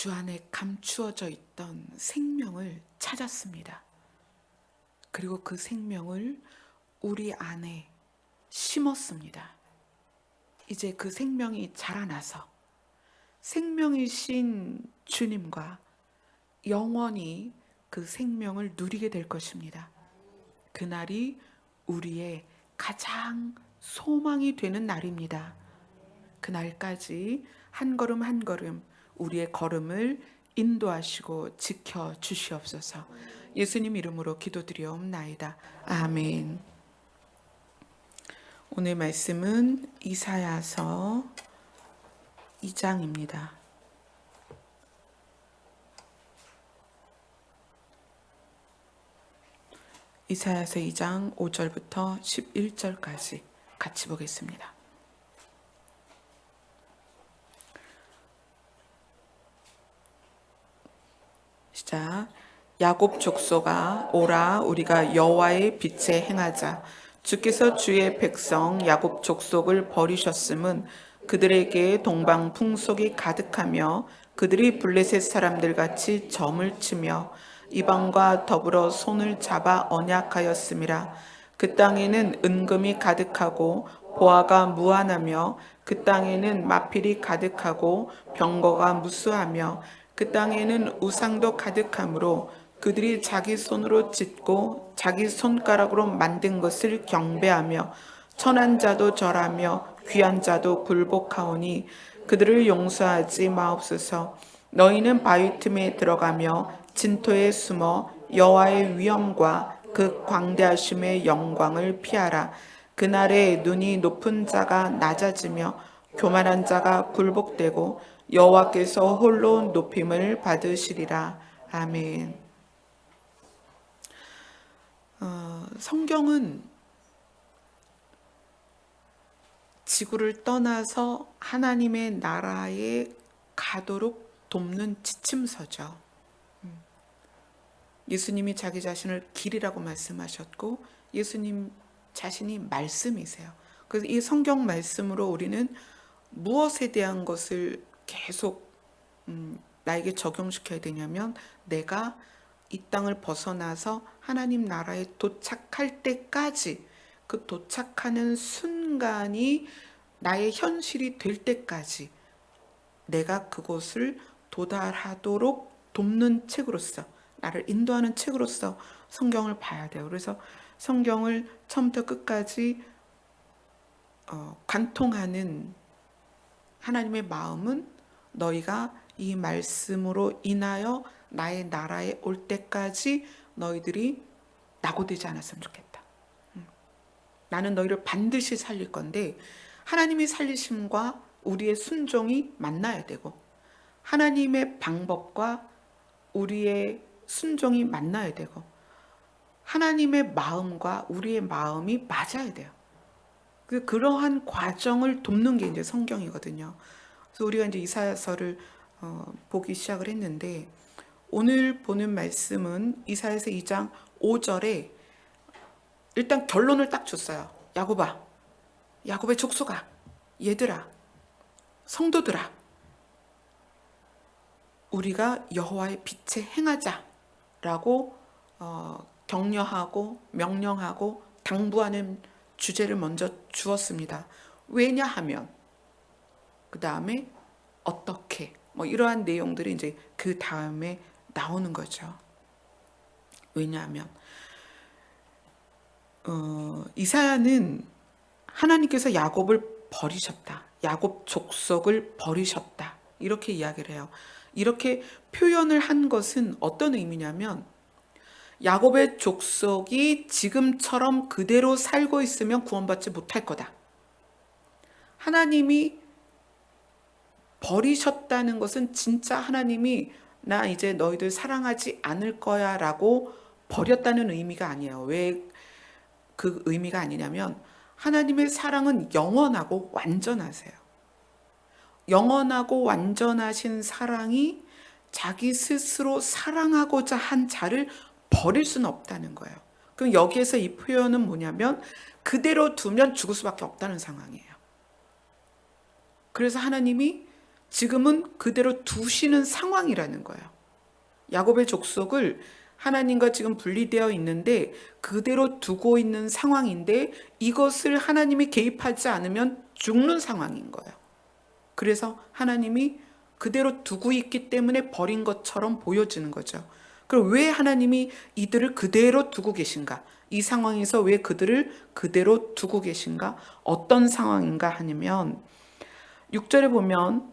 주 안에 감추어져 있던 생명을 찾았습니다. 그리고 그 생명을 우리 안에 심었습니다. 이제 그 생명이 자라나서 생명이신 주님과 영원히 그 생명을 누리게 될 것입니다. 그날이 우리의 가장 소망이 되는 날입니다. 그날까지 한 걸음 한 걸음 우리의 걸음을 인도하시고 지켜 주시옵소서. 예수님 이름으로 기도드리옵나이다. 아멘. 오늘 말씀은 이사야서 2장입니다. 이사야서 2장 5절부터 11절까지 같이 보겠습니다. 시작. 야곱 족속아 오라 우리가 여호와의 빛에 행하자. 주께서 주의 백성 야곱 족속을 버리셨음은 그들에게 동방 풍속이 가득하며 그들이 블레셋 사람들 같이 점을 치며 이방과 더불어 손을 잡아 언약하였음이라. 그 땅에는 은금이 가득하고 보화가 무한하며 그 땅에는 마필이 가득하고 병거가 무수하며 그 땅에는 우상도 가득하므로 그들이 자기 손으로 짓고 자기 손가락으로 만든 것을 경배하며 천한 자도 절하며 귀한 자도 굴복하오니 그들을 용서하지 마옵소서. 너희는 바위 틈에 들어가며 진토에 숨어 여호와의 위엄과 그 광대하심의 영광을 피하라. 그날에 눈이 높은 자가 낮아지며 교만한 자가 굴복되고 여호와께서 홀로 높임을 받으시리라. 아멘. 성경은 지구를 떠나서 하나님의 나라에 가도록 돕는 지침서죠. 예수님이 자기 자신을 길이라고 말씀하셨고 예수님 자신이 말씀이세요. 그래서 이 성경 말씀으로 우리는 무엇에 대한 것을 계속 나에게 적용시켜야 되냐면 내가 이 땅을 벗어나서 하나님 나라에 도착할 때까지 그 도착하는 순간이 나의 현실이 될 때까지 내가 그곳을 도달하도록 돕는 책으로서 나를 인도하는 책으로서 성경을 봐야 돼요. 그래서 성경을 처음부터 끝까지 관통하는 하나님의 마음은 너희가 이 말씀으로 인하여 나의 나라에 올 때까지 너희들이 낙오되지 않았으면 좋겠다. 나는 너희를 반드시 살릴 건데 하나님의 살리심과 우리의 순종이 만나야 되고 하나님의 방법과 우리의 순종이 만나야 되고 하나님의 마음과 우리의 마음이 맞아야 돼요. 그러한 과정을 돕는 게 이제 성경이거든요. 그래서 우리가 이제 이사야서를 보기 시작을 했는데 오늘 보는 말씀은 이사야서 2장 5절에 일단 결론을 딱 줬어요. 야곱아, 야곱의 족속아, 얘들아, 성도들아, 우리가 여호와의 빛에 행하자라고 격려하고 명령하고 당부하는 주제를 먼저 주었습니다. 왜냐하면 그 다음에 어떻게 이러한 내용들이 이제 그 다음에 나오는 거죠. 왜냐하면 이사야는 하나님께서 야곱을 버리셨다. 야곱 족속을 버리셨다. 이렇게 이야기를 해요. 이렇게 표현을 한 것은 어떤 의미냐면 야곱의 족속이 지금처럼 그대로 살고 있으면 구원받지 못할 거다. 하나님이 버리셨다는 것은 진짜 하나님이 나 이제 너희들 사랑하지 않을 거야 라고 버렸다는 의미가 아니에요. 왜 그 의미가 아니냐면 하나님의 사랑은 영원하고 완전하세요. 영원하고 완전하신 사랑이 자기 스스로 사랑하고자 한 자를 버릴 수는 없다는 거예요. 그럼 여기에서 이 표현은 뭐냐면 그대로 두면 죽을 수밖에 없다는 상황이에요. 그래서 하나님이 지금은 그대로 두시는 상황이라는 거예요. 야곱의 족속을 하나님과 지금 분리되어 있는데 그대로 두고 있는 상황인데 이것을 하나님이 개입하지 않으면 죽는 상황인 거예요. 그래서 하나님이 그대로 두고 있기 때문에 버린 것처럼 보여지는 거죠. 그럼 왜 하나님이 이들을 그대로 두고 계신가? 이 상황에서 왜 그들을 그대로 두고 계신가? 어떤 상황인가 하면 6절에 보면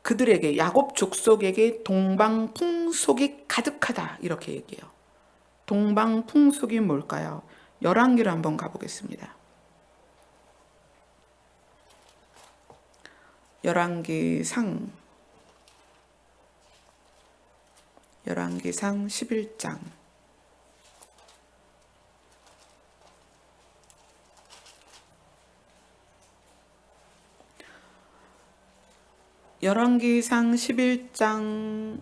그들에게 야곱 족속에게 동방풍속이 가득하다 이렇게 얘기해요. 동방풍속이 뭘까요? 열왕기로 한번 가보겠습니다. 열왕기상 11장 열왕기상 11장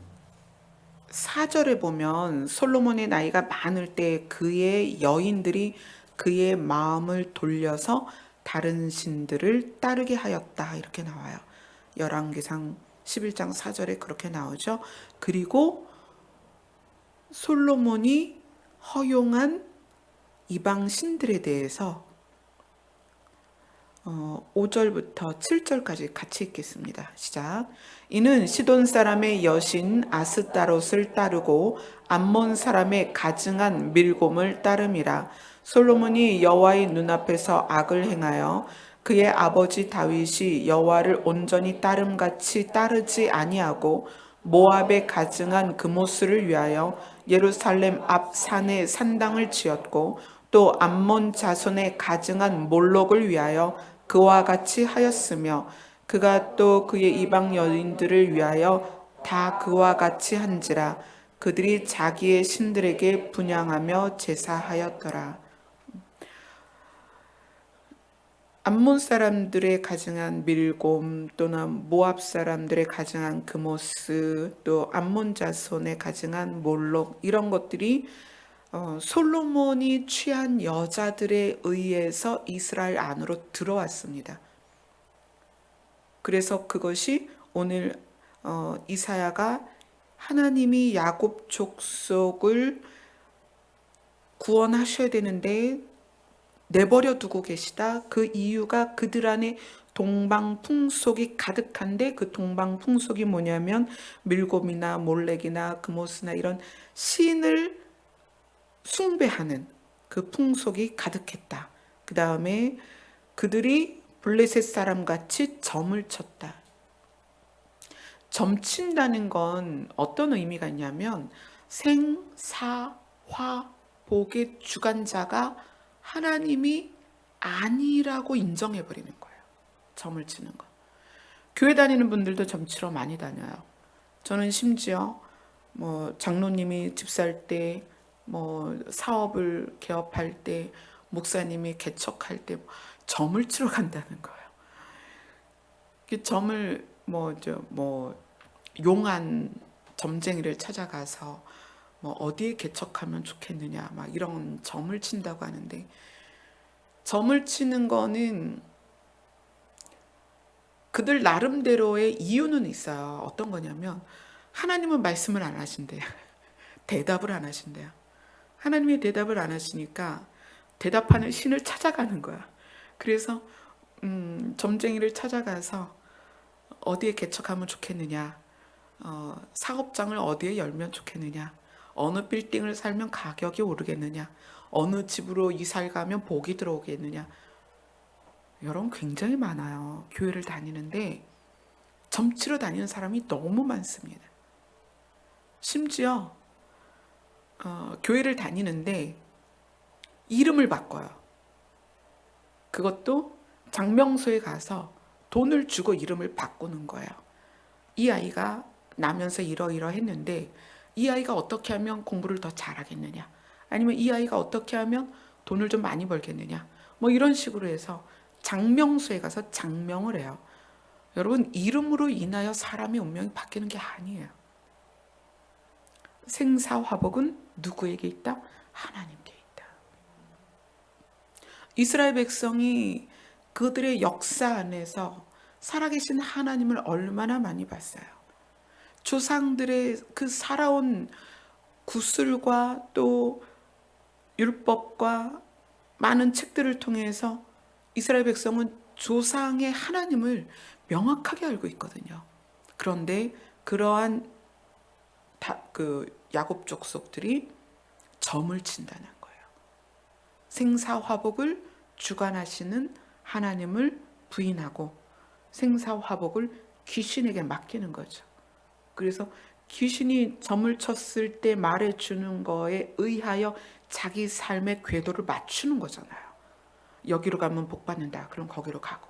4절에 보면 솔로몬의 나이가 많을 때 그의 여인들이 그의 마음을 돌려서 다른 신들을 따르게 하였다 이렇게 나와요. 열왕기상 11장 4절에 그렇게 나오죠. 그리고 솔로몬이 허용한 이방 신들에 대해서 5절부터 7절까지 같이 읽겠습니다. 시작. 이는 시돈 사람의 여신 아스타롯을 따르고 암몬 사람의 가증한 밀곰을 따름이라. 솔로몬이 여호와의 눈앞에서 악을 행하여 그의 아버지 다윗이 여호와를 온전히 따름같이 따르지 아니하고 모압의 가증한 그모스를 위하여 예루살렘 앞 산에 산당을 지었고 또 암몬 자손의 가증한 몰록을 위하여 그와 같이 하였으며 그가 또 그의 이방 여인들을 위하여 다 그와 같이 한지라. 그들이 자기의 신들에게 분향하며 제사하였더라. 암몬 사람들의 가증한 밀곰 또는 모압 사람들의 가증한 그모스 또 암몬 자손의 가증한 몰록 이런 것들이 솔로몬이 취한 여자들에 의해서 이스라엘 안으로 들어왔습니다. 그래서 그것이 오늘 이사야가 하나님이 야곱 족속을 구원하셔야 되는데 내버려 두고 계시다. 그 이유가 그들 안에 동방풍속이 가득한데 그 동방풍속이 뭐냐면 밀곰이나 몰렉이나 그모스나 이런 신을 숭배하는 그 풍속이 가득했다. 그 다음에 그들이 블레셋 사람 같이 점을 쳤다. 점 친다는 건 어떤 의미가 있냐면 생, 사, 화, 복의 주관자가 하나님이 아니라고 인정해버리는 거예요. 점을 치는 거. 교회 다니는 분들도 점 치러 많이 다녀요. 저는 심지어 장로님이 집 살 때 사업을 개업할 때 목사님이 개척할 때 점을 치러 간다는 거예요. 그 점을 용한 점쟁이를 찾아가서 어디에 개척하면 좋겠느냐 막 이런 점을 친다고 하는데 점을 치는 거는 그들 나름대로의 이유는 있어요. 어떤 거냐면 하나님은 말씀을 안 하신대요. 대답을 안 하신대요. 하나님이 대답을 안 하시니까 대답하는 신을 찾아가는 거야. 그래서 점쟁이를 찾아가서 어디에 개척하면 좋겠느냐, 사업장을 어디에 열면 좋겠느냐, 어느 빌딩을 살면 가격이 오르겠느냐, 어느 집으로 이사를 가면 복이 들어오겠느냐. 여러분 굉장히 많아요. 교회를 다니는데 점치러 다니는 사람이 너무 많습니다. 심지어 교회를 다니는데 이름을 바꿔요. 그것도 장명소에 가서 돈을 주고 이름을 바꾸는 거예요. 이 아이가 나면서 이러이러했는데 이 아이가 어떻게 하면 공부를 더 잘하겠느냐, 아니면 이 아이가 어떻게 하면 돈을 좀 많이 벌겠느냐, 이런 식으로 해서 장명소에 가서 장명을 해요. 여러분, 이름으로 인하여 사람의 운명이 바뀌는 게 아니에요. 생사화복은 누구에게 있다? 하나님께 있다. 이스라엘 백성이 그들의 역사 안에서 살아계신 하나님을 얼마나 많이 봤어요. 조상들의 그 살아온 구술과 또 율법과 많은 책들을 통해서 이스라엘 백성은 조상의 하나님을 명확하게 알고 있거든요. 그런데 그러한 그 야곱 족속들이 점을 친다는 거예요. 생사화복을 주관하시는 하나님을 부인하고 생사화복을 귀신에게 맡기는 거죠. 그래서 귀신이 점을 쳤을 때 말해주는 거에 의하여 자기 삶의 궤도를 맞추는 거잖아요. 여기로 가면 복 받는다. 그럼 거기로 가고,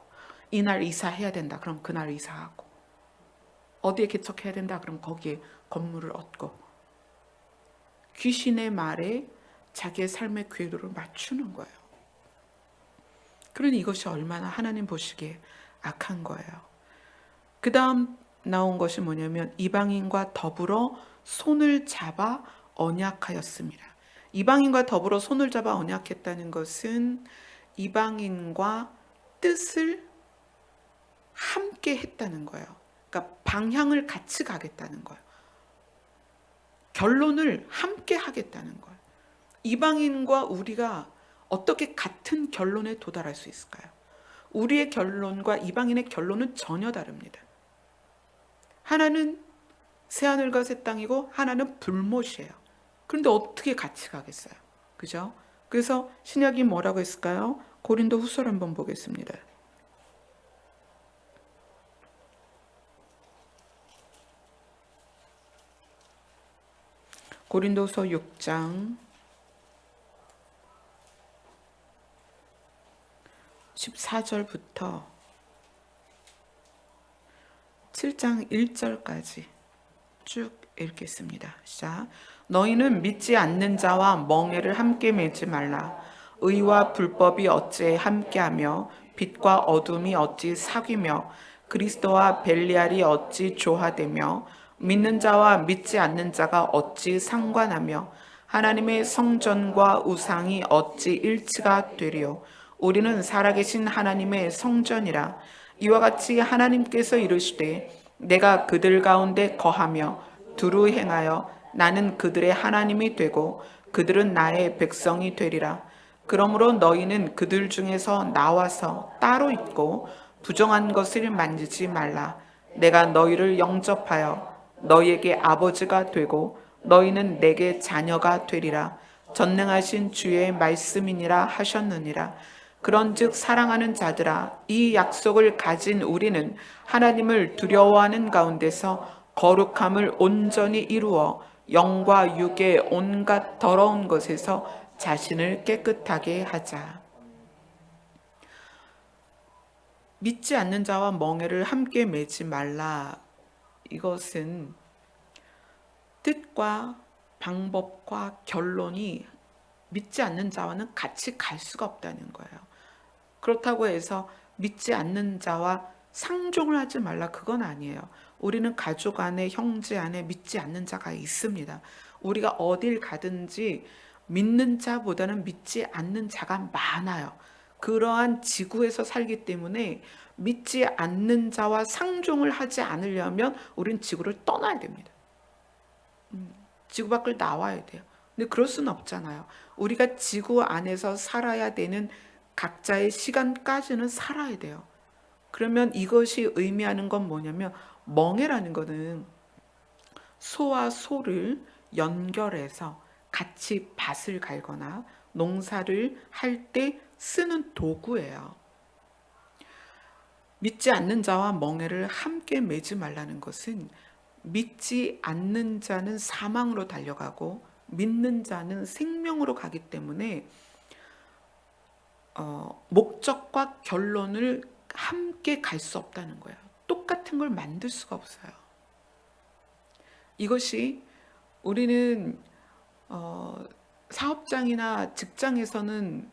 이날 이사해야 된다. 그럼 그날 이사하고, 어디에 개척해야 된다. 그럼 거기에 건물을 얻고, 귀신의 말에 자기의 삶의 궤도를 맞추는 거예요. 그러니 이것이 얼마나 하나님 보시기에 악한 거예요. 그 다음 나온 것이 뭐냐면 이방인과 더불어 손을 잡아 언약하였습니다. 이방인과 더불어 손을 잡아 언약했다는 것은 이방인과 뜻을 함께 했다는 거예요. 그러니까 방향을 같이 가겠다는 거예요. 결론을 함께 하겠다는 거예요. 이방인과 우리가 어떻게 같은 결론에 도달할 수 있을까요? 우리의 결론과 이방인의 결론은 전혀 다릅니다. 하나는 새하늘과 새 땅이고 하나는 불못이에요. 그런데 어떻게 같이 가겠어요? 그죠? 그래서 신약이 뭐라고 했을까요? 고린도 후서를 한번 보겠습니다. 고린도서 6장 14절부터 7장 1절까지 쭉 읽겠습니다. 시작. 너희는 믿지 않는 자와 멍에를 함께 매지 말라. 의와 불법이 어찌 함께하며 빛과 어둠이 어찌 사귀며 그리스도와 벨리알이 어찌 조화되며 믿는 자와 믿지 않는 자가 어찌 상관하며 하나님의 성전과 우상이 어찌 일치가 되리요. 우리는 살아계신 하나님의 성전이라. 이와 같이 하나님께서 이르시되 내가 그들 가운데 거하며 두루 행하여 나는 그들의 하나님이 되고 그들은 나의 백성이 되리라. 그러므로 너희는 그들 중에서 나와서 따로 있고 부정한 것을 만지지 말라. 내가 너희를 영접하여 너희에게 아버지가 되고 너희는 내게 자녀가 되리라. 전능하신 주의 말씀이니라 하셨느니라. 그런즉 사랑하는 자들아, 이 약속을 가진 우리는 하나님을 두려워하는 가운데서 거룩함을 온전히 이루어 영과 육의 온갖 더러운 것에서 자신을 깨끗하게 하자. 믿지 않는 자와 멍에를 함께 매지 말라. 이것은 뜻과 방법과 결론이 믿지 않는 자와는 같이 갈 수가 없다는 거예요. 그렇다고 해서 믿지 않는 자와 상종을 하지 말라, 그건 아니에요. 우리는 가족 안에, 형제 안에 믿지 않는 자가 있습니다. 우리가 어딜 가든지 믿는 자보다는 믿지 않는 자가 많아요. 그러한 지구에서 살기 때문에 믿지 않는 자와 상종을 하지 않으려면 우린 지구를 떠나야 됩니다. 지구 밖을 나와야 돼요. 근데 그럴 수는 없잖아요. 우리가 지구 안에서 살아야 되는 각자의 시간까지는 살아야 돼요. 그러면 이것이 의미하는 건 뭐냐면 멍에라는 거는 소와 소를 연결해서 같이 밭을 갈거나 농사를 할 때 쓰는 도구예요. 믿지 않는 자와 멍에를 함께 매지 말라는 것은 믿지 않는 자는 사망으로 달려가고 믿는 자는 생명으로 가기 때문에 목적과 결론을 함께 갈 수 없다는 거예요. 똑같은 걸 만들 수가 없어요. 이것이 우리는 사업장이나 직장에서는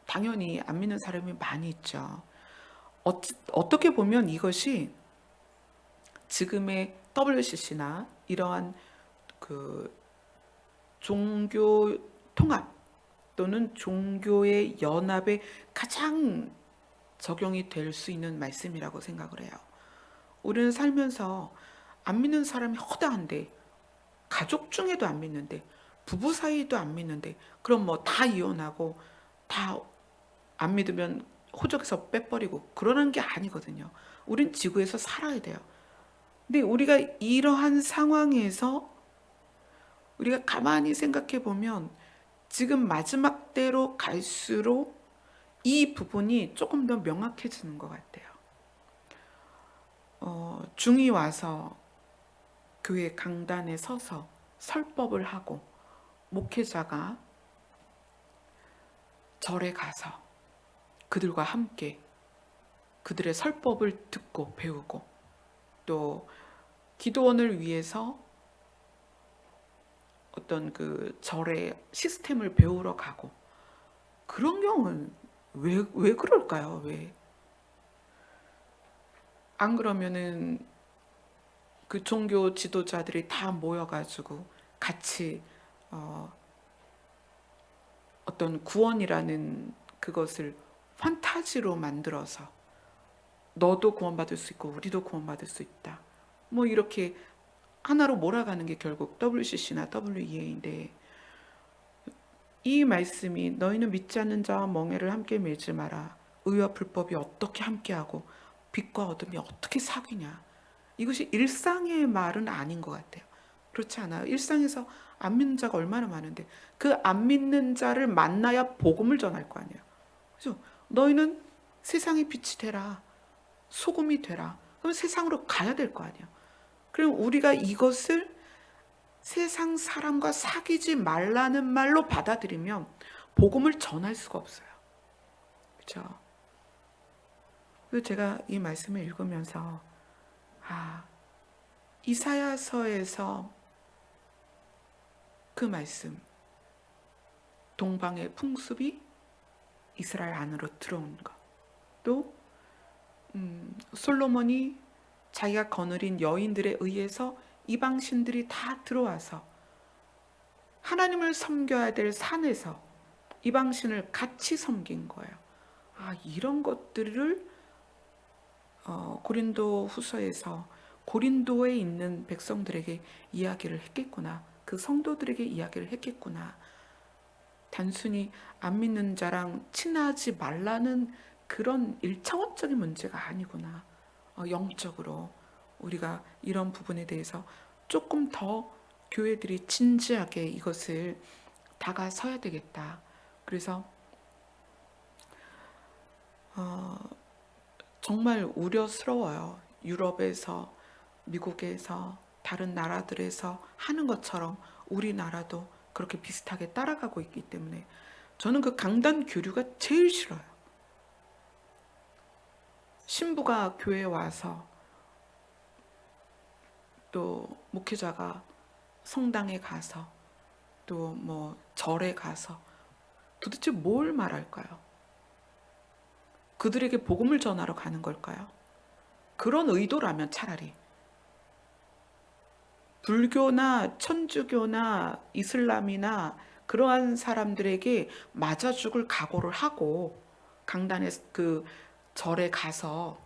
당연히 안 믿는 사람이 많이 있죠. 어떻게 보면 이것이 지금의 WCC나 이러한 그 종교 통합 또는 종교의 연합의 가장 적용이 될 수 있는 말씀이라고 생각을 해요. 우리는 살면서 안 믿는 사람이 허다한데, 가족 중에도 안 믿는데, 부부 사이도 안 믿는데, 그럼 뭐 다 이혼하고 다 안 믿으면 호적에서 빼버리고 그러는 게 아니거든요. 우린 지구에서 살아야 돼요. 근데 우리가 이러한 상황에서 우리가 가만히 생각해 보면 지금 마지막 때로 갈수록 이 부분이 조금 더 명확해지는 것 같아요. 중이 와서 교회 강단에 서서 설법을 하고, 목회자가 절에 가서 그들과 함께 그들의 설법을 듣고 배우고, 또 기도원을 위해서 어떤 그 절의 시스템을 배우러 가고, 그런 경우는 왜 그럴까요? 왜? 안 그러면은 그 종교 지도자들이 다 모여가지고 같이 어떤 구원이라는 그것을 판타지로 만들어서 너도 구원받을 수 있고 우리도 구원받을 수 있다, 뭐 이렇게 하나로 몰아가는 게 결국 WCC나 WEA인데, 이 말씀이 너희는 믿지 않는 자와 멍에를 함께 매지 마라. 의와 불법이 어떻게 함께하고 빛과 어둠이 어떻게 사귀냐. 이것이 일상의 말은 아닌 것 같아요. 그렇지 않아요? 일상에서 안 믿는 자가 얼마나 많은데 그 안 믿는 자를 만나야 복음을 전할 거 아니에요. 그죠? 너희는 세상의 빛이 되라. 소금이 되라. 그럼 세상으로 가야 될 거 아니에요. 그럼 우리가 이것을 세상 사람과 사귀지 말라는 말로 받아들이면 복음을 전할 수가 없어요. 그렇죠? 그래서 제가 이 말씀을 읽으면서 이사야서에서 그 말씀, 동방의 풍습이 이스라엘 안으로 들어온 것, 또 솔로몬이 자기가 거느린 여인들에 의해서 이방신들이 다 들어와서 하나님을 섬겨야 될 산에서 이방신을 같이 섬긴 거예요. 이런 것들을 고린도 후서에서 고린도에 있는 백성들에게 이야기를 했겠구나. 그 성도들에게 이야기를 했겠구나. 단순히 안 믿는 자랑 친하지 말라는 그런 일차원적인 문제가 아니구나. 영적으로 우리가 이런 부분에 대해서 조금 더 교회들이 진지하게 이것을 다가서야 되겠다. 그래서 정말 우려스러워요. 유럽에서, 미국에서, 다른 나라들에서 하는 것처럼 우리나라도 그렇게 비슷하게 따라가고 있기 때문에 저는 그 강단 교류가 제일 싫어요. 신부가 교회에 와서, 또 목회자가 성당에 가서, 또 뭐 절에 가서 도대체 뭘 말할까요? 그들에게 복음을 전하러 가는 걸까요? 그런 의도라면 차라리 불교나 천주교나 이슬람이나 그러한 사람들에게 맞아 죽을 각오를 하고 강단에 그 절에 가서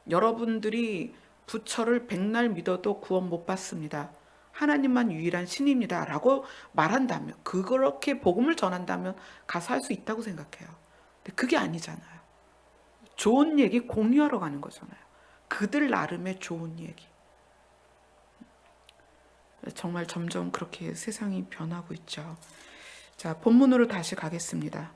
여러분들이 부처를 백날 믿어도 구원 못 받습니다. 하나님만 유일한 신입니다. 라고 말한다면, 그렇게 복음을 전한다면 가서 할 수 있다고 생각해요. 근데 그게 아니잖아요. 좋은 얘기 공유하러 가는 거잖아요. 그들 나름의 좋은 얘기. 정말 점점 그렇게 세상이 변하고 있죠. 자, 본문으로 다시 가겠습니다.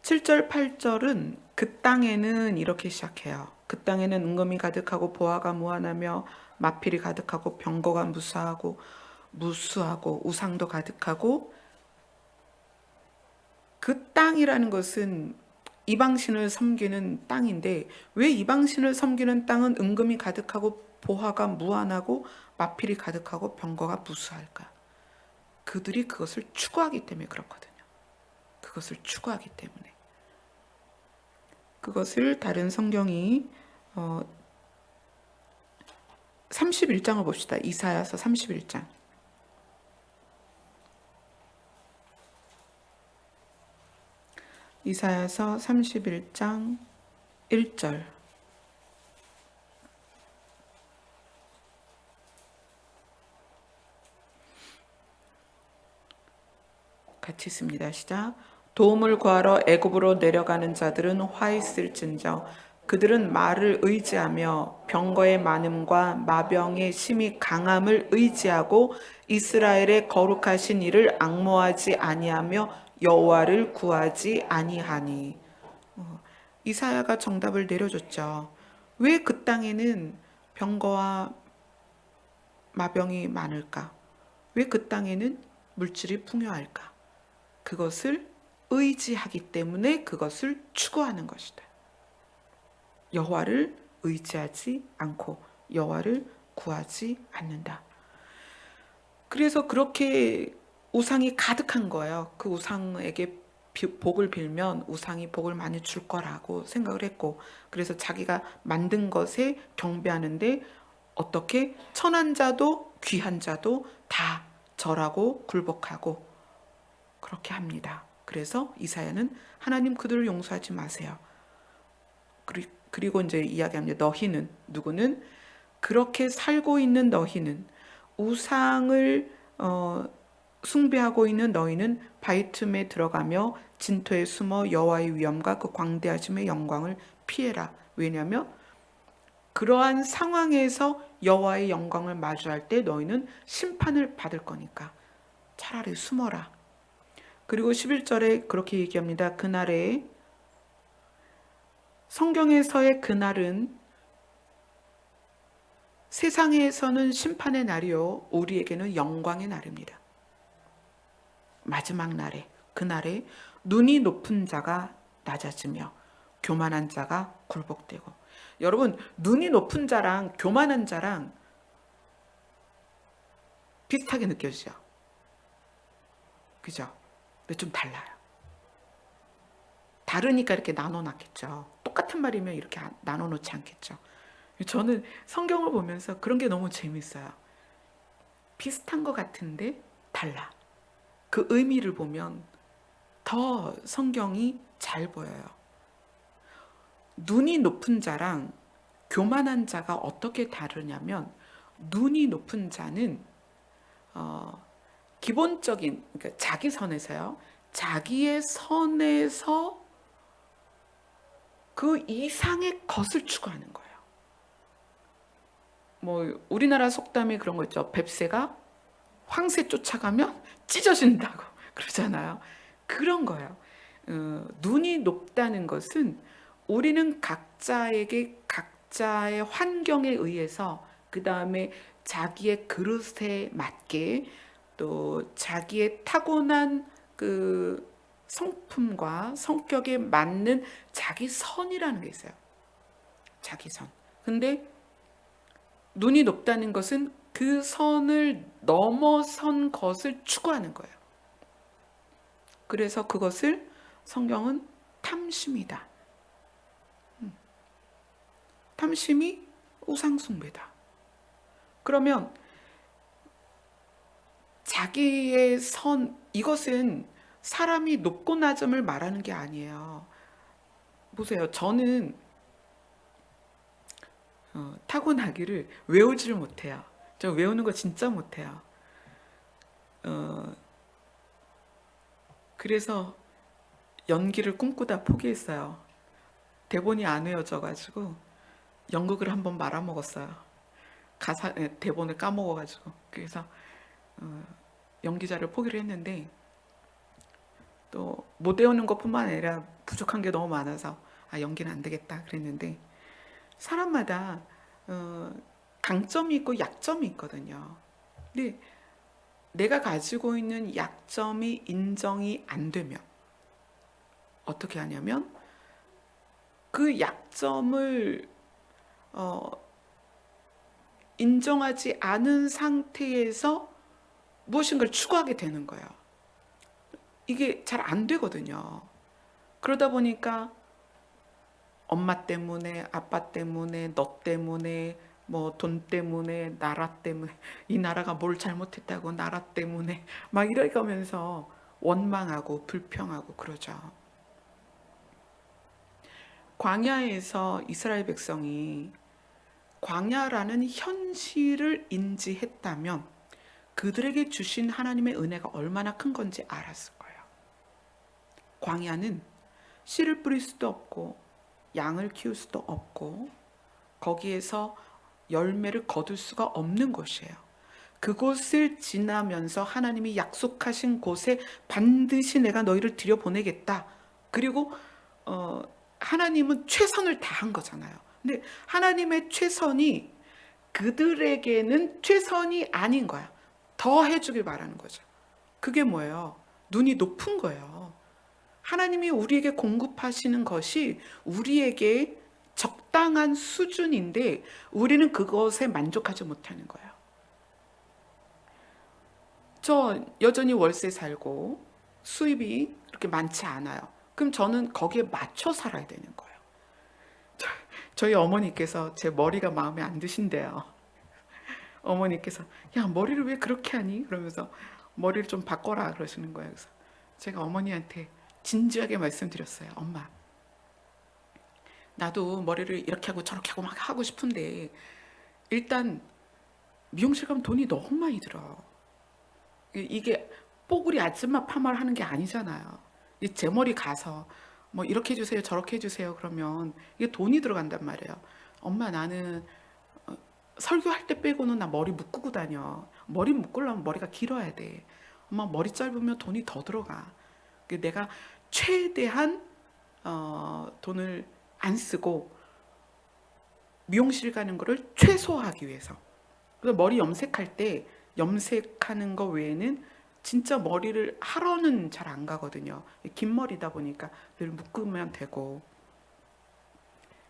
7절, 8절은 그 땅에는 이렇게 시작해요. 그 땅에는 은금이 가득하고 보화가 무한하며 마필이 가득하고 병거가 무수하고 우상도 가득하고, 그 땅이라는 것은 이방신을 섬기는 땅인데, 왜 이방신을 섬기는 땅은 은금이 가득하고 보화가 무한하고 마필이 가득하고 병거가 무수할까? 그들이 그것을 추구하기 때문에 그렇거든요. 그것을 추구하기 때문에. 그것을 다른 성경이 31장을 봅시다. 이사야서 31장. 이사야서 31장 1절 같이 있습니다. 시작. 도움을 구하러 애굽으로 내려가는 자들은 화 있을진저 그들은 말을 의지하며 병거의 많음과 마병의 심히 강함을 의지하고 이스라엘의 거룩하신 이를 앙모하지 아니하며 여호와를 구하지 아니하니. 이사야가 정답을 내려줬죠. 왜 그 땅에는 병거와 마병이 많을까? 왜 그 땅에는 물질이 풍요할까? 그것을 의지하기 때문에 그것을 추구하는 것이다. 여호와를 의지하지 않고 여호와를 구하지 않는다. 그래서 그렇게 우상이 가득한 거예요. 그 우상에게 복을 빌면 우상이 복을 많이 줄 거라고 생각을 했고, 그래서 자기가 만든 것에 경배하는데 어떻게 천한 자도 귀한 자도 다 절하고 굴복하고 그렇게 합니다. 그래서 이사야는 하나님 그들을 용서하지 마세요. 그리고 이제 이야기합니다. 너희는, 누구는? 그렇게 살고 있는 너희는, 우상을 숭배하고 있는 너희는 바위 틈에 들어가며 진토에 숨어 여호와의 위엄과 그 광대하심의 영광을 피해라. 왜냐하면 그러한 상황에서 여호와의 영광을 마주할 때 너희는 심판을 받을 거니까 차라리 숨어라. 그리고 11절에 그렇게 얘기합니다. 그날에, 성경에서의 그날은 세상에서는 심판의 날이요 우리에게는 영광의 날입니다. 마지막 날에, 그날에 눈이 높은 자가 낮아지며 교만한 자가 굴복되고. 여러분, 눈이 높은 자랑 교만한 자랑 비슷하게 느껴지죠? 그죠? 근데 좀 달라요. 다르니까 이렇게 나눠놨겠죠. 똑같은 말이면 이렇게 나눠놓지 않겠죠. 저는 성경을 보면서 그런 게 너무 재밌어요. 비슷한 것 같은데 달라. 그 의미를 보면 더 성경이 잘 보여요. 눈이 높은 자랑 교만한 자가 어떻게 다르냐면, 눈이 높은 자는 기본적인, 그러니까 자기 선에서요. 자기의 선에서 그 이상의 것을 추구하는 거예요. 뭐 우리나라 속담에 그런 거 있죠. 뱁새가 황새 쫓아가면 찢어진다고 그러잖아요. 그런 거예요. 눈이 높다는 것은 우리는 각자에게 각자의 환경에 의해서, 그 다음에 자기의 그릇에 맞게, 또 자기의 타고난 그 성품과 성격에 맞는 자기 선이라는 게 있어요. 자기 선. 근데 눈이 높다는 것은 그 선을 넘어선 것을 추구하는 거예요. 그래서 그것을 성경은 탐심이다. 탐심이 우상숭배다. 그러면 자기의 선, 이것은 사람이 높고 낮음을 말하는 게 아니에요. 보세요. 저는 타고나기를 외우지를 못해요. 저 외우는 거 진짜 못해요. 그래서 연기를 꿈꾸다 포기했어요. 대본이 안 외워져가지고 연극을 한번 말아먹었어요. 대본을 까먹어가지고. 그래서 연기자를 포기를 했는데, 또 못 외우는 것뿐만 아니라 부족한 게 너무 많아서 연기는 안 되겠다 그랬는데, 사람마다 강점이 있고 약점이 있거든요. 근데 내가 가지고 있는 약점이 인정이 안 되면 어떻게 하냐면, 그 약점을 인정하지 않은 상태에서 무엇인가를 추구하게 되는 거예요. 이게 잘 안 되거든요. 그러다 보니까 엄마 때문에, 아빠 때문에, 너 때문에, 뭐 돈 때문에, 나라 때문에, 이 나라가 뭘 잘못했다고 나라 때문에 막 이러면서 원망하고 불평하고 그러죠. 광야에서 이스라엘 백성이 광야라는 현실을 인지했다면 그들에게 주신 하나님의 은혜가 얼마나 큰 건지 알았을 거예요. 광야는 씨를 뿌릴 수도 없고 양을 키울 수도 없고 거기에서 열매를 거둘 수가 없는 곳이에요. 그곳을 지나면서 하나님이 약속하신 곳에 반드시 내가 너희를 들여보내겠다. 그리고 하나님은 최선을 다한 거잖아요. 근데 하나님의 최선이 그들에게는 최선이 아닌 거야. 더 해주길 바라는 거죠. 그게 뭐예요? 눈이 높은 거예요. 하나님이 우리에게 공급하시는 것이 우리에게 적당한 수준인데 우리는 그것에 만족하지 못하는 거예요. 저 여전히 월세 살고 수입이 그렇게 많지 않아요. 그럼 저는 거기에 맞춰 살아야 되는 거예요. 저희 어머니께서 제 머리가 마음에 안 드신대요. 어머니께서 야 머리를 왜 그렇게 하니? 그러면서 머리를 좀 바꿔라 그러시는 거예요. 그래서 제가 어머니한테 진지하게 말씀드렸어요. 엄마 나도 머리를 이렇게 하고 저렇게 하고 막 하고 싶은데 일단 미용실 가면 돈이 너무 많이 들어. 이게 뽀글이 아줌마 파마를 하는 게 아니잖아요. 제 머리 가서 뭐 이렇게 해주세요 저렇게 해주세요 그러면 이게 돈이 들어간단 말이에요. 엄마 나는 설교할 때 빼고는 나 머리 묶고 다녀. 머리 묶으려면 머리가 길어야 돼. 엄마 머리 짧으면 돈이 더 들어가. 내가 최대한 돈을 안 쓰고 미용실 가는 거를 최소화하기 위해서. 그래서 머리 염색할 때 염색하는 거 외에는 진짜 머리를 하러는 잘 안 가거든요. 긴 머리다 보니까 늘 묶으면 되고.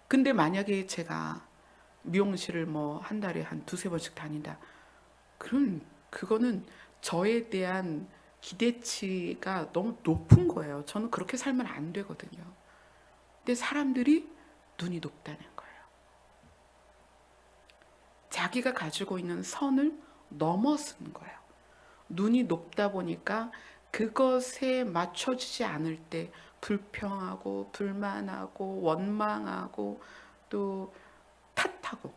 근데 만약에 제가 미용실을 뭐 한 달에 한 두세 번씩 다닌다. 그럼 그거는 저에 대한 기대치가 너무 높은 거예요. 저는 그렇게 살면 안 되거든요. 근데 사람들이 눈이 높다는 거예요. 자기가 가지고 있는 선을 넘어선 거예요. 눈이 높다 보니까 그것에 맞춰지지 않을 때 불평하고 불만하고 원망하고 또 탓하고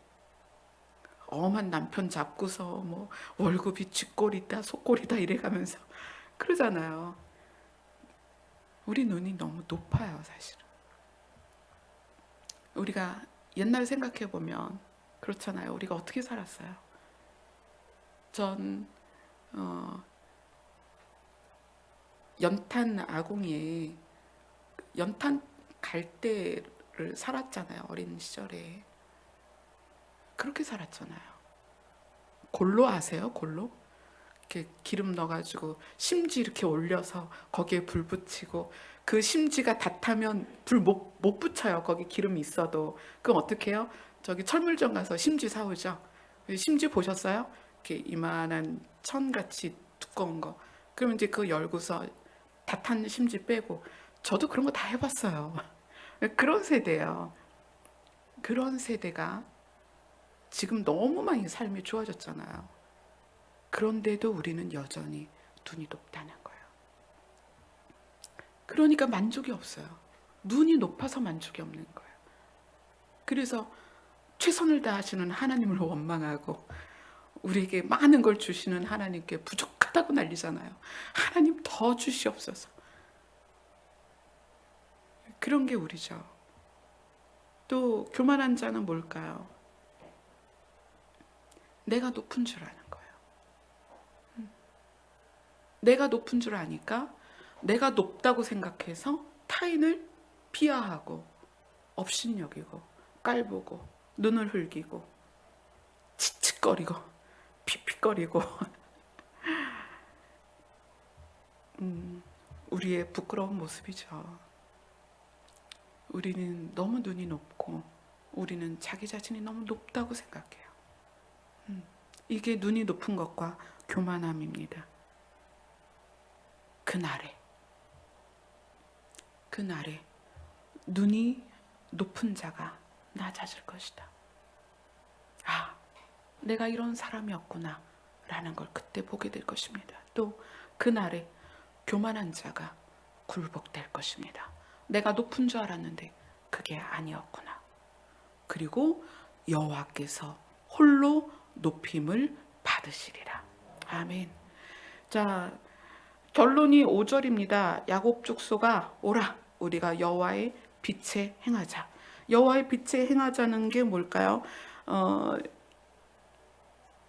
엄한 남편 잡고서 뭐 월급이 쥐꼬리다 속꼬리다 이래가면서 그러잖아요. 우리 눈이 너무 높아요 사실은. 우리가 옛날 생각해 보면 그렇잖아요. 우리가 어떻게 살았어요. 전 연탄 아궁이에 연탄 갈대를 살았잖아요. 어린 시절에. 그렇게 살았잖아요. 골로 아세요? 골로? 이렇게 기름 넣어가지고 심지 이렇게 올려서 거기에 불 붙이고 그 심지가 다 타면 불 못 붙여요. 거기 기름이 있어도. 그럼 어떻게 해요? 저기 철물점 가서 심지 사오죠. 심지 보셨어요? 이렇게 이만한 천같이 두꺼운 거. 그러면 이제 그거 열고서 다 탄 심지 빼고. 저도 그런 거 다 해봤어요. 그런 세대예요. 그런 세대가 지금 너무 많이 삶이 좋아졌잖아요. 그런데도 우리는 여전히 눈이 높다는 거예요. 그러니까 만족이 없어요. 눈이 높아서 만족이 없는 거예요. 그래서 최선을 다하시는 하나님을 원망하고 우리에게 많은 걸 주시는 하나님께 부족하다고 난리잖아요. 하나님 더 주시옵소서. 그런 게 우리죠. 또 교만한 자는 뭘까요? 내가 높은 줄 아는 거예요. 내가 높은 줄 아니까 내가 높다고 생각해서 타인을 비하하고 업신여기고 깔보고 눈을 흘기고 칙칙거리고 픽픽거리고 우리의 부끄러운 모습이죠. 우리는 너무 눈이 높고 우리는 자기 자신이 너무 높다고 생각해요. 이게 눈이 높은 것과 교만함입니다. 그날에 눈이 높은 자가 낮아질 것이다. 아, 내가 이런 사람이었구나 라는 걸 그때 보게 될 것입니다. 또 그날에 교만한 자가 굴복될 것입니다. 내가 높은 줄 알았는데 그게 아니었구나. 그리고 여호와께서 홀로 높임을 받으시리라. 아멘. 자, 결론이 5절입니다. 야곱 족속아 오라, 우리가 여호와의 빛에 행하자. 여호와의 빛에 행하자는 게 뭘까요?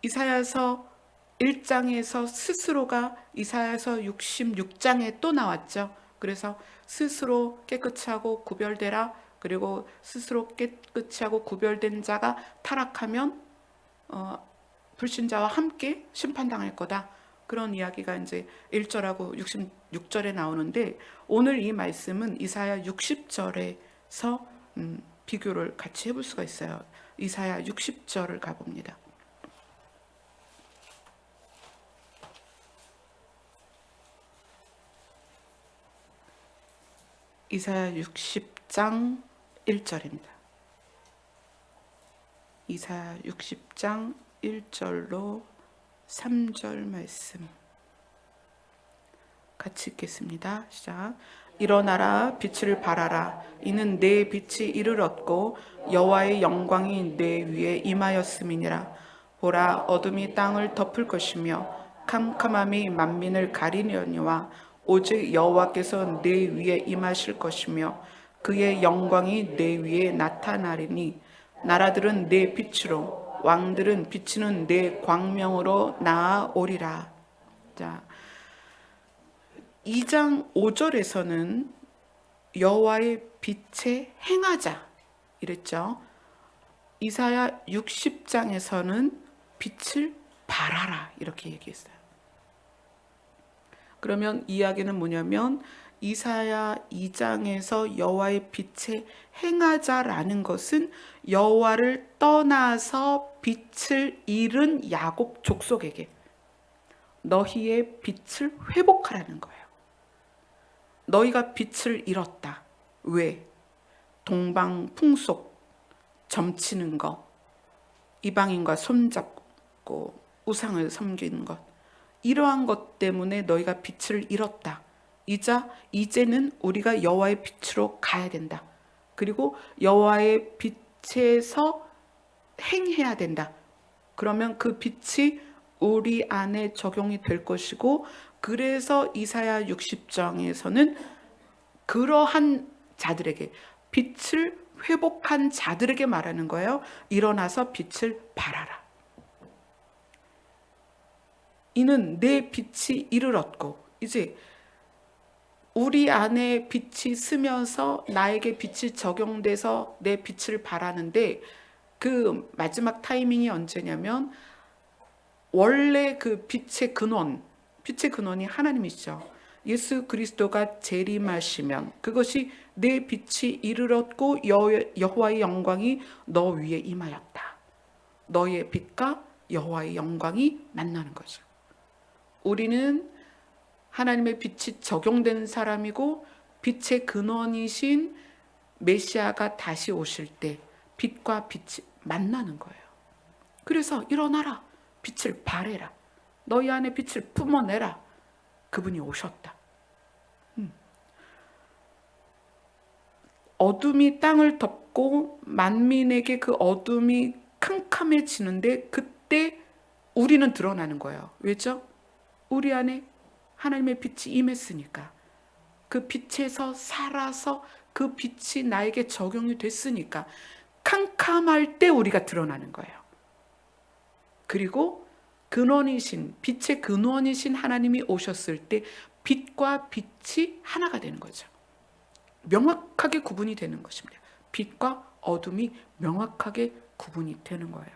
이사야서 1장에서 스스로가 이사야서 66장에 또 나왔죠. 그래서 스스로 깨끗이 하고 구별되라. 그리고 스스로 깨끗이 하고 구별된 자가 타락하면 불신자와 함께 심판당할 거다. 그런 이야기가 이제 1절하고 66절에 나오는데, 오늘 이 말씀은 이사야 60절에서 비교를 같이 해볼 수가 있어요. 이사야 60절을 가봅니다. 이사야 60장 1절입니다. 이사야 60장 1절로 3절 말씀 같이 읽겠습니다. 시작. 일어나라, 빛을 발하라. 이는 내 빛이 이를 얻고 여호와의 영광이 내 위에 임하였음이니라. 보라, 어둠이 땅을 덮을 것이며 캄캄함이 만민을 가리려니와 오직 여호와께서 내 위에 임하실 것이며 그의 영광이 내 위에 나타나리니 나라들은 내 빛으로 왕들은 비치는 내 광명으로 나아오리라. 자, 2장 5절에서는 여호와의 빛에 행하자 이랬죠. 이사야 60장에서는 빛을 발하라 이렇게 얘기했어요. 그러면 이야기는 뭐냐면 이사야 2장에서 여호와의 빛에 행하자라는 것은 여호와를 떠나서 빛을 잃은 야곱 족속에게 너희의 빛을 회복하라는 거예요. 너희가 빛을 잃었다. 왜? 동방 풍속, 점치는 것, 이방인과 손잡고 우상을 섬기는 것, 이러한 것 때문에 너희가 빛을 잃었다. 이제는 우리가 여호와의 빛으로 가야 된다. 그리고 여호와의 빛에서 행해야 된다. 그러면 그 빛이 우리 안에 적용이 될 것이고, 그래서 이사야 60장에서는 그러한 자들에게, 빛을 회복한 자들에게 말하는 거예요. 일어나서 빛을 발하라. 이는 내 빛이 이를 얻고, 이제 우리 안에 빛이 스면서 나에게 빛이 적용돼서 내 빛을 발하는데, 그 마지막 타이밍이 언제냐면 원래 그 빛의 근원이 하나님이시죠. 예수 그리스도가 재림하시면 그것이 내 빛이 이를 얻고 여호와의 영광이 너 위에 임하였다. 너의 빛과 여호와의 영광이 만나는 거죠. 우리는 하나님의 빛이 적용된 사람이고, 빛의 근원이신 메시아가 다시 오실 때 빛과 빛이 만나는 거예요. 그래서 일어나라, 빛을 발해라, 너희 안에 빛을 뿜어내라. 그분이 오셨다. 어둠이 땅을 덮고 만민에게 그 어둠이 캄캄해지는데, 그때 우리는 드러나는 거예요. 왜죠? 우리 안에 하나님의 빛이 임했으니까, 그 빛에서 살아서 그 빛이 나에게 적용이 됐으니까 캄캄할 때 우리가 드러나는 거예요. 그리고 빛의 근원이신 하나님이 오셨을 때 빛과 빛이 하나가 되는 거죠. 명확하게 구분이 되는 것입니다. 빛과 어둠이 명확하게 구분이 되는 거예요.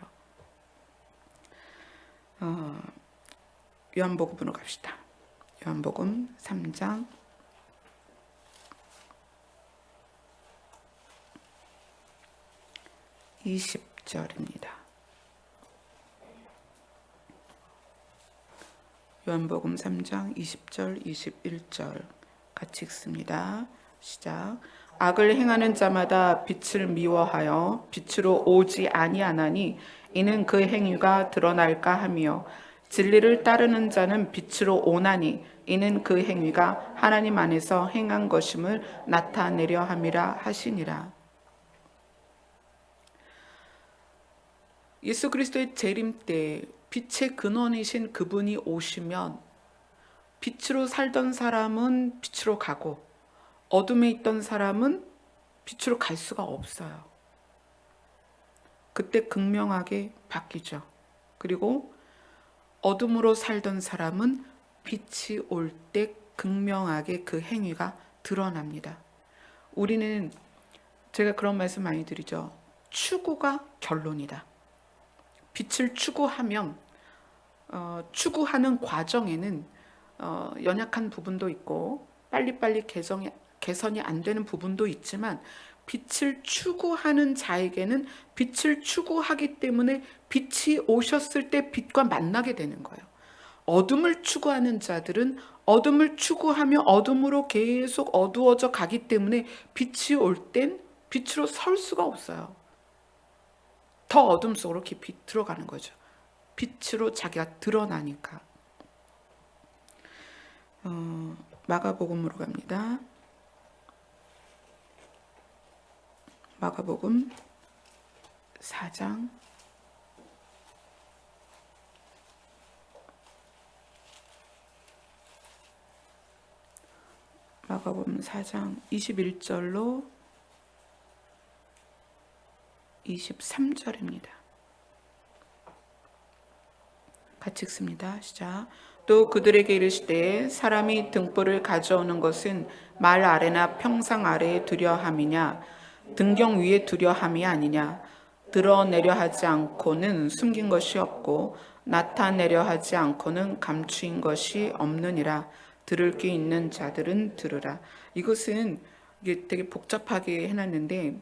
요한복음으로 갑시다. 요한복음 3장 20절입니다. 요한복음 3장 20절 21절 같이 읽습니다. 시작. 악을 행하는 자마다 빛을 미워하여 빛으로 오지 아니하나니 이는 그 행위가 드러날까 하며, 진리를 따르는 자는 빛으로 오나니 이는 그 행위가 하나님 안에서 행한 것임을 나타내려 함이라 하시니라. 예수 그리스도의 재림 때 빛의 근원이신 그분이 오시면 빛으로 살던 사람은 빛으로 가고 어둠에 있던 사람은 빛으로 갈 수가 없어요. 그때 극명하게 바뀌죠. 그리고 어둠으로 살던 사람은 빛이 올 때 극명하게 그 행위가 드러납니다. 우리는 제가 그런 말씀 많이 드리죠. 추구가 결론이다. 빛을 추구하면 추구하는 과정에는 연약한 부분도 있고 빨리빨리 개선이 안 되는 부분도 있지만 빛을 추구하는 자에게는 빛을 추구하기 때문에 빛이 오셨을 때 빛과 만나게 되는 거예요. 어둠을 추구하는 자들은 어둠을 추구하며 어둠으로 계속 어두워져 가기 때문에 빛이 올 땐 빛으로 설 수가 없어요. 더 어둠 속으로 깊이 들어가는 거죠. 빛으로 자기가 드러나니까. 마가복음으로 갑니다. 마가복음 4장 마가복음 4장 21절로 23절입니다. 같이 읽습니다. 시작. 또 그들에게 이르시되 사람이 등불을 가져오는 것은 말 아래나 평상 아래에 두려 함이냐 등경 위에 두려 함이 아니냐. 드러내려 하지 않고는 숨긴 것이 없고 나타내려 하지 않고는 감추인 것이 없느니라. 들을 귀 있는 자들은 들으라. 이것은 이게 되게 복잡하게 해놨는데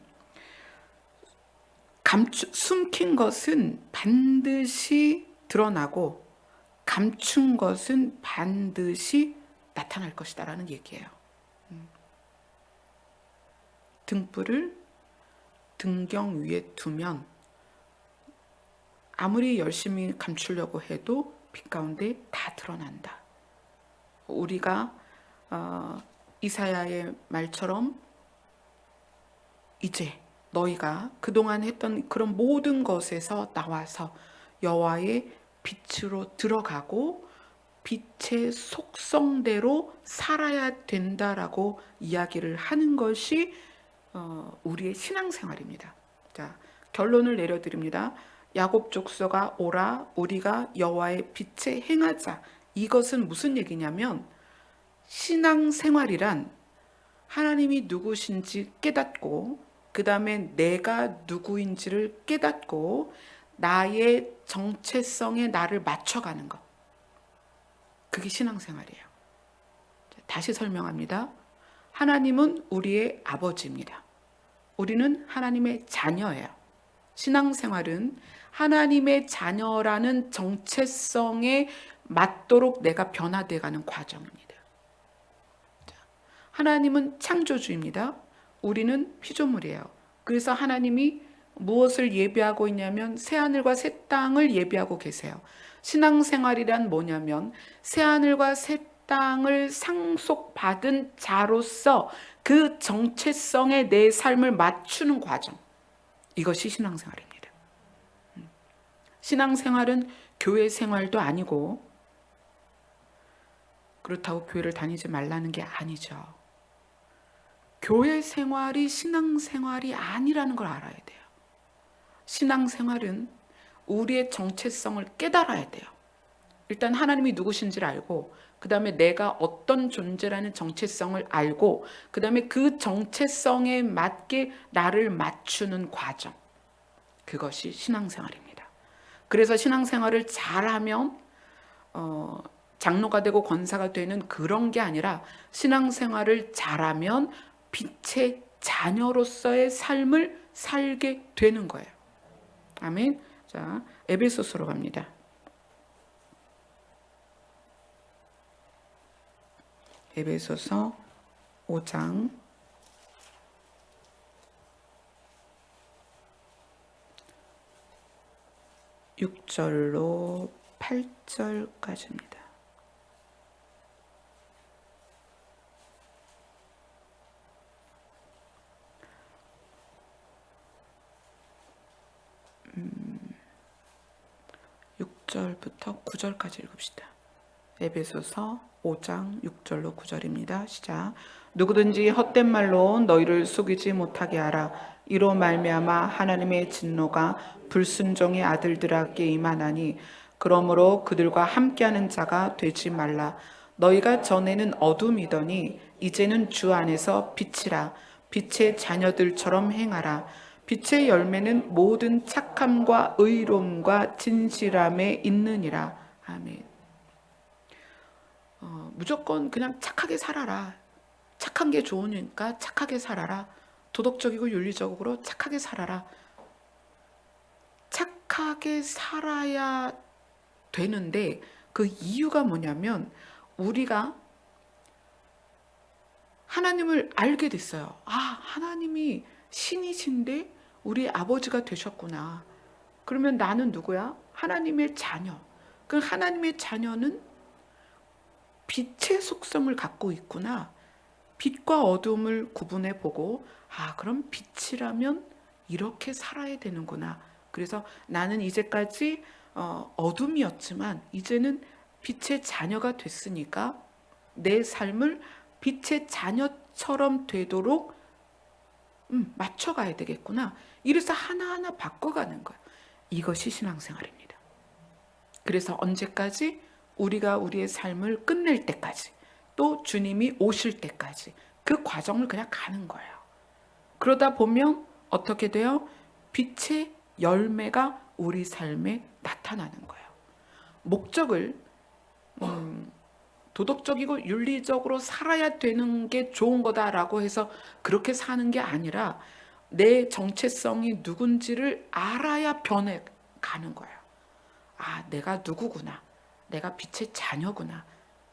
숨긴 것은 반드시 드러나고 감춘 것은 반드시 나타날 것이다라는 얘기예요. 등불을 등경 위에 두면 아무리 열심히 감추려고 해도 빛 가운데 다 드러난다. 우리가 이사야의 말처럼 이제 너희가 그동안 했던 그런 모든 것에서 나와서 여호와의 빛으로 들어가고 빛의 속성대로 살아야 된다라고 이야기를 하는 것이 우리의 신앙생활입니다. 자, 결론을 내려드립니다. 야곱 족속아 오라 우리가 여호와의 빛에 행하자. 이것은 무슨 얘기냐면 신앙생활이란 하나님이 누구신지 깨닫고 그 다음에 내가 누구인지를 깨닫고 나의 정체성에 나를 맞춰가는 것. 그게 신앙생활이에요. 다시 설명합니다. 하나님은 우리의 아버지입니다. 우리는 하나님의 자녀예요. 신앙생활은 하나님의 자녀라는 정체성에 맞도록 내가 변화되어가는 과정입니다. 하나님은 창조주입니다. 우리는 피조물이에요. 그래서 하나님이 무엇을 예비하고 있냐면 새하늘과 새 땅을 예비하고 계세요. 신앙생활이란 뭐냐면 새하늘과 새 땅을 상속받은 자로서 그 정체성에 내 삶을 맞추는 과정. 이것이 신앙생활입니다. 신앙생활은 교회 생활도 아니고 그렇다고 교회를 다니지 말라는 게 아니죠. 교회 생활이 신앙생활이 아니라는 걸 알아야 돼요. 신앙생활은 우리의 정체성을 깨달아야 돼요. 일단 하나님이 누구신지를 알고 그 다음에 내가 어떤 존재라는 정체성을 알고 그 다음에 그 정체성에 맞게 나를 맞추는 과정. 그것이 신앙생활입니다. 그래서 신앙생활을 잘하면 장로가 되고 권사가 되는 그런 게 아니라 신앙생활을 잘하면 빛의 자녀로서의 삶을 살게 되는 거예요. 아멘. 자, 에베소서로 갑니다. 에베소서 5장 6절로 8절까지입니다. 6절부터 9절까지 읽읍시다. 에베소서 5장 6절로 9절입니다. 시작. 누구든지 헛된 말로 너희를 속이지 못하게 하라. 이로 말미암아 하나님의 진노가 불순종의 아들들에게 임하나니 그러므로 그들과 함께하는 자가 되지 말라. 너희가 전에는 어둠이더니 이제는 주 안에서 빛이라. 빛의 자녀들처럼 행하라. 빛의 열매는 모든 착함과 의로움과 진실함에 있느니라. 아멘. 무조건 그냥 착하게 살아라. 착한 게 좋으니까 착하게 살아라. 도덕적이고 윤리적으로 착하게 살아라. 착하게 살아야 되는데 그 이유가 뭐냐면 우리가 하나님을 알게 됐어요. 아, 하나님이 신이신데 우리 아버지가 되셨구나. 그러면 나는 누구야? 하나님의 자녀. 그 하나님의 자녀는 빛의 속성을 갖고 있구나. 빛과 어둠을 구분해 보고 아, 그럼 빛이라면 이렇게 살아야 되는구나. 그래서 나는 이제까지 어둠이었지만 이제는 빛의 자녀가 됐으니까 내 삶을 빛의 자녀처럼 되도록 맞춰가야 되겠구나. 이래서 하나하나 바꿔가는 거예요. 이것이 신앙생활입니다. 그래서 언제까지? 우리가 우리의 삶을 끝낼 때까지, 또 주님이 오실 때까지 그 과정을 그냥 가는 거예요. 그러다 보면 어떻게 돼요? 빛의 열매가 우리 삶에 나타나는 거예요. 목적을 도덕적이고 윤리적으로 살아야 되는 게 좋은 거다라고 해서 그렇게 사는 게 아니라 내 정체성이 누군지를 알아야 변해가는 거예요. 아, 내가 누구구나. 내가 빛의 자녀구나.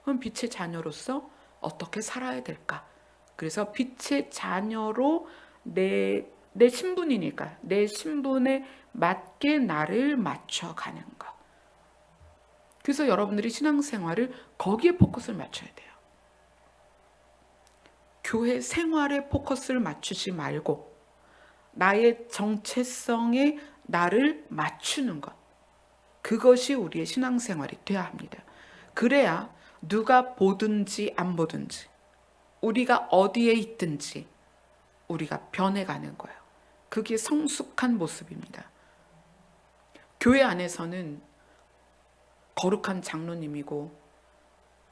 그럼 빛의 자녀로서 어떻게 살아야 될까? 그래서 빛의 자녀로 내 신분이니까 내 신분에 맞게 나를 맞춰가는 것. 그래서 여러분들이 신앙생활을 거기에 포커스를 맞춰야 돼요. 교회 생활에 포커스를 맞추지 말고 나의 정체성에 나를 맞추는 것. 그것이 우리의 신앙생활이 되어야 합니다. 그래야 누가 보든지 안 보든지 우리가 어디에 있든지 우리가 변해가는 거예요. 그게 성숙한 모습입니다. 교회 안에서는 거룩한 장로님이고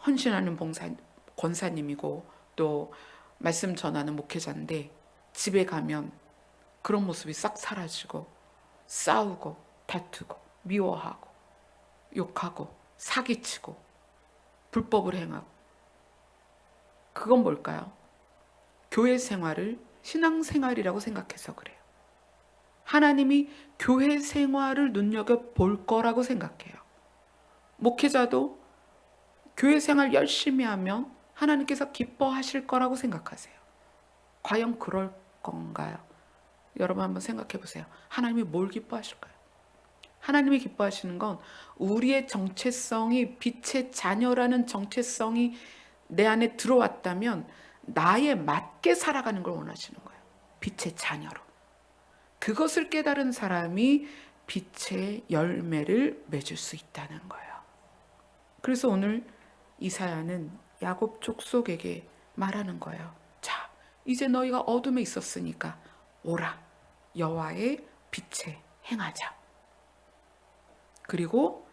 헌신하는 권사님이고 또 말씀 전하는 목회자인데 집에 가면 그런 모습이 싹 사라지고 싸우고 다투고 미워하고 욕하고 사기치고 불법을 행하고 그건 뭘까요? 교회 생활을 신앙생활이라고 생각해서 그래요. 하나님이 교회 생활을 눈여겨볼 거라고 생각해요. 목회자도 교회 생활 열심히 하면 하나님께서 기뻐하실 거라고 생각하세요. 과연 그럴 건가요? 여러분 한번 생각해 보세요. 하나님이 뭘 기뻐하실까요? 하나님이 기뻐하시는 건 우리의 정체성이 빛의 자녀라는 정체성이 내 안에 들어왔다면 나에 맞게 살아가는 걸 원하시는 거예요. 빛의 자녀로. 그것을 깨달은 사람이 빛의 열매를 맺을 수 있다는 거예요. 그래서 오늘 이사야는 야곱 족속에게 말하는 거예요. 자, 이제 너희가 어둠에 있었으니까 오라. 여호와의 빛에 행하자. 그리고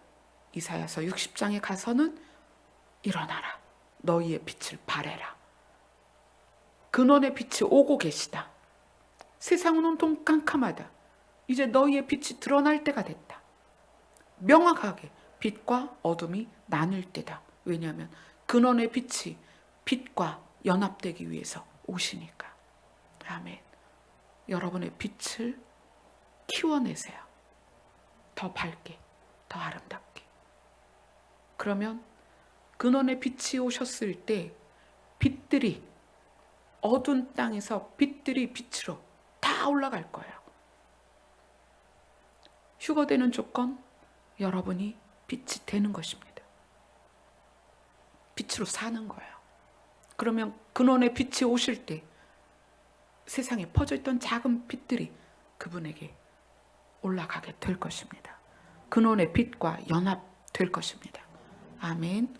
이사야서 60장에 가서는 일어나라. 너희의 빛을 발해라. 근원의 빛이 오고 계시다. 세상은 온통 깜깜하다. 이제 너희의 빛이 드러날 때가 됐다. 명확하게 빛과 어둠이 나뉠 때다. 왜냐하면 근원의 빛이 빛과 연합되기 위해서 오시니까. 아멘. 여러분의 빛을 키워내세요. 더 밝게, 더 아름답게. 그러면 근원의 빛이 오셨을 때 빛들이 어두운 땅에서 빛들이 빛으로 다 올라갈 거예요. 휴거되는 조건, 여러분이 빛이 되는 것입니다. 빛으로 사는 거예요. 그러면 근원의 빛이 오실 때 세상에 퍼져있던 작은 빛들이 그분에게 올라가게 될 것입니다. 근원의 빛과 될 것입니다. 아멘.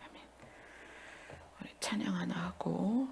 아멘. 우리 찬양 하나 하고